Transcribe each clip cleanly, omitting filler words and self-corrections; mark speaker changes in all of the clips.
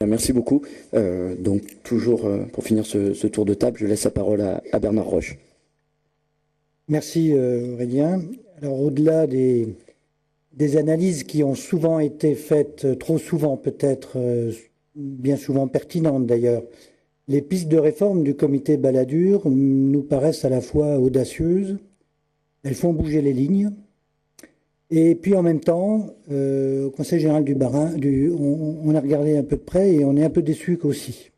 Speaker 1: Merci beaucoup. Donc, toujours pour finir ce tour de table, je laisse la parole à Bernard Roche.
Speaker 2: Merci Aurélien. Alors, au-delà des analyses qui ont souvent été faites, trop souvent peut-être, bien souvent pertinentes d'ailleurs, les pistes de réforme du comité Balladur nous paraissent à la fois audacieuses, elles font bouger les lignes, et puis en même temps, au Conseil général du Bas-Rhin, on a regardé un peu de près et on est un peu déçus aussi.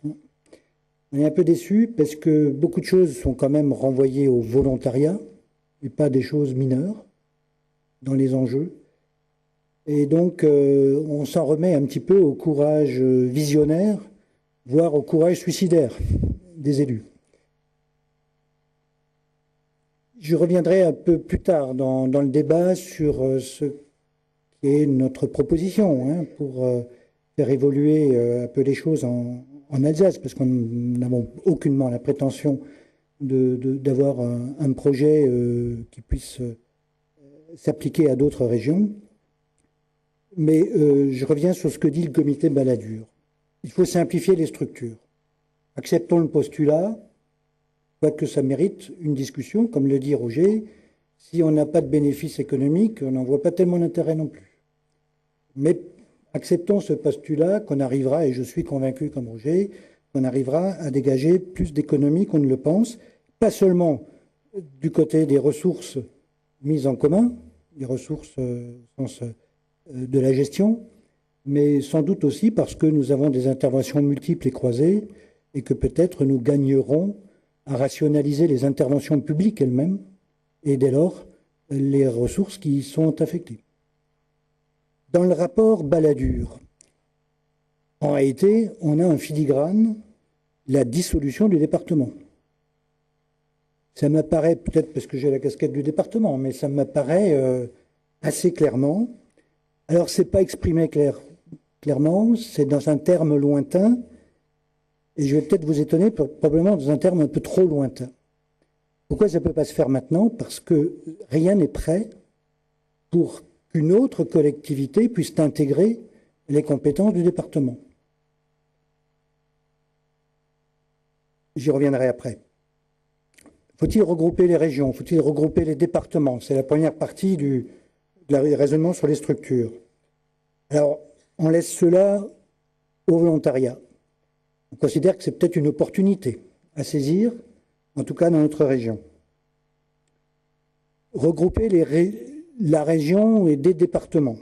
Speaker 2: On est un peu déçus parce que beaucoup de choses sont quand même renvoyées au volontariat et pas des choses mineures dans les enjeux. Et donc, on s'en remet un petit peu au courage visionnaire, voire au courage suicidaire des élus. Je reviendrai un peu plus tard dans le débat sur ce qui est notre proposition pour faire évoluer un peu les choses en Alsace, parce qu'on n'avons aucunement la prétention d'avoir un projet qui puisse s'appliquer à d'autres régions. Mais je reviens sur ce que dit le comité Balladur. Il faut simplifier les structures. Acceptons le postulat, quoique ça mérite une discussion, comme le dit Roger. Si on n'a pas de bénéfice économique, on n'en voit pas tellement l'intérêt non plus. Mais acceptons ce postulat qu'on arrivera, et je suis convaincu comme Roger, qu'on arrivera à dégager plus d'économies qu'on ne le pense, pas seulement du côté des ressources mises en commun, les ressources au sens de la gestion, mais sans doute aussi parce que nous avons des interventions multiples et croisées et que peut-être nous gagnerons à rationaliser les interventions publiques elles-mêmes et dès lors les ressources qui y sont affectées. Dans le rapport Balladur, en réalité, on a un filigrane, la dissolution du département. Ça m'apparaît, peut-être parce que j'ai la casquette du département, mais ça m'apparaît assez clairement. Alors, ce n'est pas exprimé clairement, c'est dans un terme lointain, et je vais peut-être vous étonner, probablement dans un terme un peu trop lointain. Pourquoi ça ne peut pas se faire maintenant? Parce que rien n'est prêt pour qu'une autre collectivité puisse intégrer les compétences du département. J'y reviendrai après. Faut-il regrouper les régions? Faut-il regrouper les départements? C'est la première partie du raisonnement sur les structures. Alors, on laisse cela au volontariat. On considère que c'est peut-être une opportunité à saisir, en tout cas dans notre région. Regrouper la région et des départements.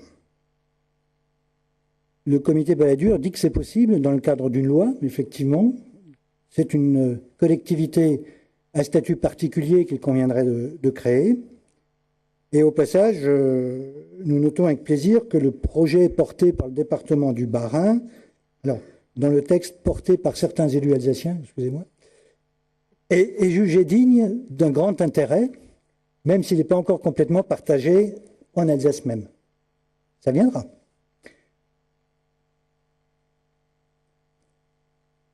Speaker 2: Le comité Balladur dit que c'est possible dans le cadre d'une loi, effectivement. C'est une collectivité à statut particulier qu'il conviendrait de créer. Et au passage, nous notons avec plaisir que le projet porté par le département du Bas-Rhin, alors dans le texte porté par certains élus alsaciens, excusez-moi, est jugé digne d'un grand intérêt, même s'il n'est pas encore complètement partagé en Alsace même. Ça viendra.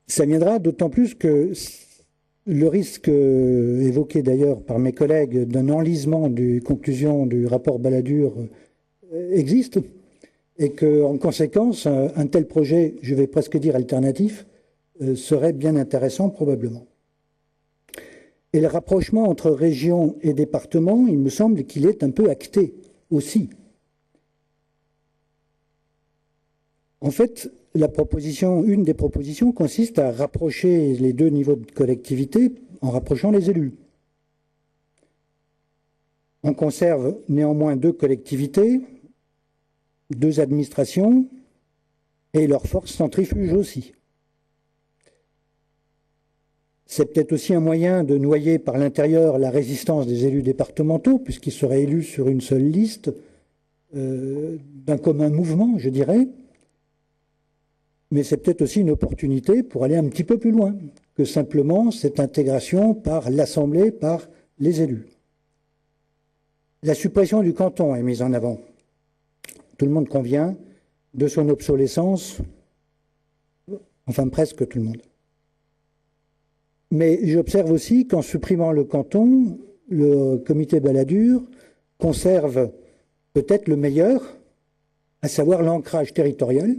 Speaker 2: Ça viendra d'autant plus que le risque évoqué d'ailleurs par mes collègues d'un enlisement des conclusions du rapport Balladur existe et qu'en conséquence, un tel projet, je vais presque dire alternatif, serait bien intéressant probablement. Et le rapprochement entre région et département, il me semble qu'il est un peu acté aussi. En fait, une des propositions consiste à rapprocher les deux niveaux de collectivité en rapprochant les élus. On conserve néanmoins deux collectivités, deux administrations et leurs forces centrifuges aussi. C'est peut-être aussi un moyen de noyer par l'intérieur la résistance des élus départementaux, puisqu'ils seraient élus sur une seule liste d'un commun mouvement, je dirais. Mais c'est peut-être aussi une opportunité pour aller un petit peu plus loin que simplement cette intégration par l'Assemblée, par les élus. La suppression du canton est mise en avant. Tout le monde convient de son obsolescence, enfin presque tout le monde. Mais j'observe aussi qu'en supprimant le canton, le comité Balladur conserve peut-être le meilleur, à savoir l'ancrage territorial,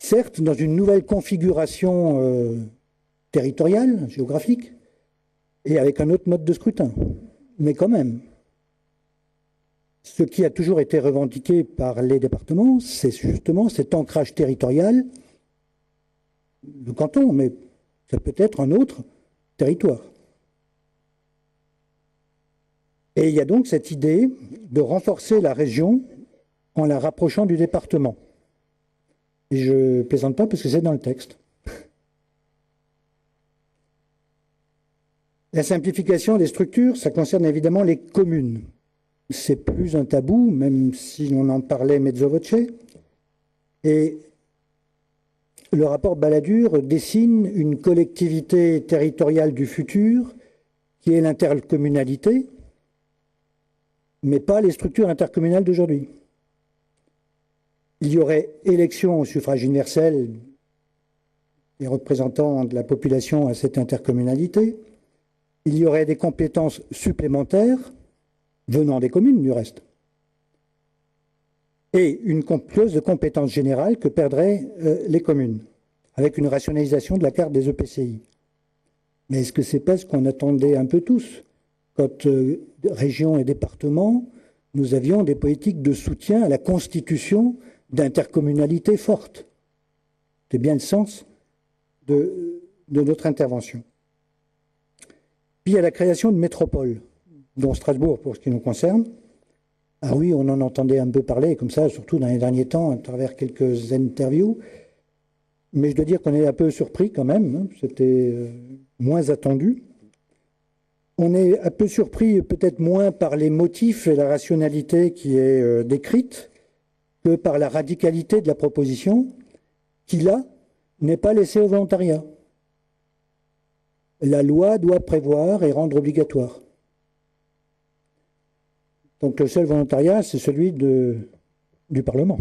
Speaker 2: certes dans une nouvelle configuration territoriale, géographique, et avec un autre mode de scrutin. Mais quand même, ce qui a toujours été revendiqué par les départements, c'est justement cet ancrage territorial, le canton, mais ça peut être un autre territoire. Et il y a donc cette idée de renforcer la région en la rapprochant du département. Et je ne plaisante pas parce que c'est dans le texte. La simplification des structures, ça concerne évidemment les communes. C'est plus un tabou, même si on en parlait mezzo voce. Et le rapport Balladur dessine une collectivité territoriale du futur qui est l'intercommunalité, mais pas les structures intercommunales d'aujourd'hui. Il y aurait élection au suffrage universel des représentants de la population à cette intercommunalité. Il y aurait des compétences supplémentaires venant des communes, du reste. Et une clause de compétences générales que perdraient les communes, avec une rationalisation de la carte des EPCI. Mais est-ce que c'est pas ce qu'on attendait un peu tous? Quand régions et départements, nous avions des politiques de soutien à la constitution d'intercommunalités fortes. C'est bien le sens de notre intervention. Puis il y a la création de métropoles, dont Strasbourg pour ce qui nous concerne. Ah oui, on en entendait un peu parler comme ça, surtout dans les derniers temps, à travers quelques interviews. Mais je dois dire qu'on est un peu surpris quand même, hein. C'était moins attendu. On est un peu surpris, peut-être moins par les motifs et la rationalité qui est décrite, que par la radicalité de la proposition, qui là n'est pas laissée au volontariat. La loi doit prévoir et rendre obligatoire. Donc le seul volontariat, c'est celui du Parlement.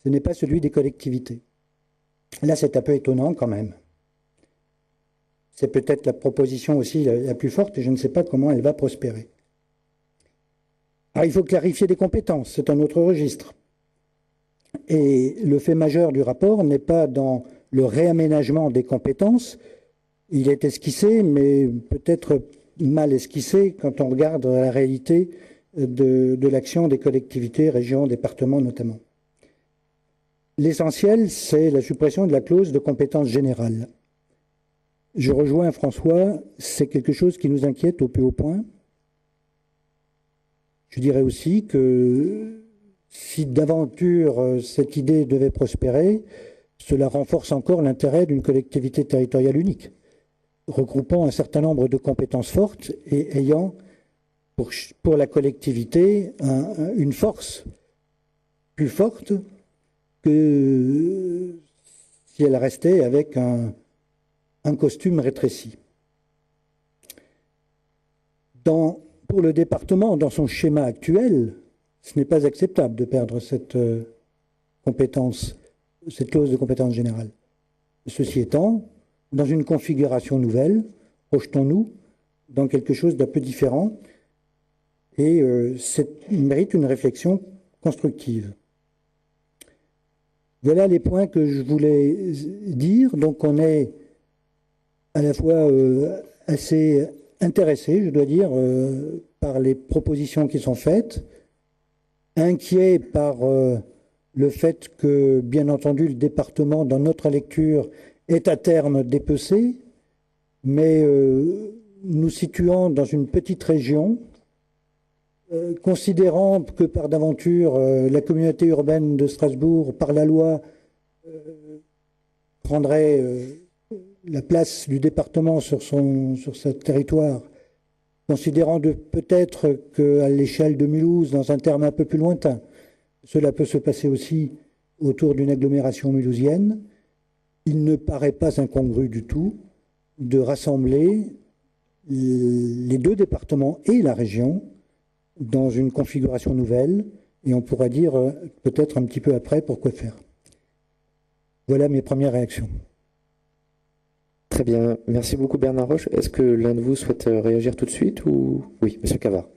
Speaker 2: Ce n'est pas celui des collectivités. Là, c'est un peu étonnant quand même. C'est peut-être la proposition aussi la plus forte et je ne sais pas comment elle va prospérer. Alors, il faut clarifier des compétences, c'est un autre registre. Et le fait majeur du rapport n'est pas dans le réaménagement des compétences. Il est esquissé, mais peut-être mal esquissé quand on regarde la réalité de l'action des collectivités, régions, départements notamment. L'essentiel, c'est la suppression de la clause de compétence générale. Je rejoins François, c'est quelque chose qui nous inquiète au plus haut point. Je dirais aussi que si d'aventure cette idée devait prospérer, cela renforce encore l'intérêt d'une collectivité territoriale unique, regroupant un certain nombre de compétences fortes et ayant pour la collectivité une force plus forte que si elle restait avec un costume rétréci. Pour le département, dans son schéma actuel, ce n'est pas acceptable de perdre cette compétence, cette clause de compétence générale. Ceci étant, dans une configuration nouvelle, projetons-nous dans quelque chose d'un peu différent et il mérite une réflexion constructive. Voilà les points que je voulais dire. Donc on est à la fois assez intéressé, je dois dire, par les propositions qui sont faites, inquiet par le fait que, bien entendu, le département, dans notre lecture, est à terme dépecé, mais nous situant dans une petite région, considérant que par d'aventure, la communauté urbaine de Strasbourg, par la loi, prendrait la place du département sur ce territoire, considérant peut-être qu'à l'échelle de Mulhouse, dans un terme un peu plus lointain, cela peut se passer aussi autour d'une agglomération mulhousienne, il ne paraît pas incongru du tout de rassembler les deux départements et la région dans une configuration nouvelle, et on pourra dire peut-être un petit peu après pourquoi faire. Voilà mes premières réactions.
Speaker 1: Très bien. Merci beaucoup Bernard Roche. Est-ce que l'un de vous souhaite réagir tout de suite ou... Oui, Monsieur Cavard.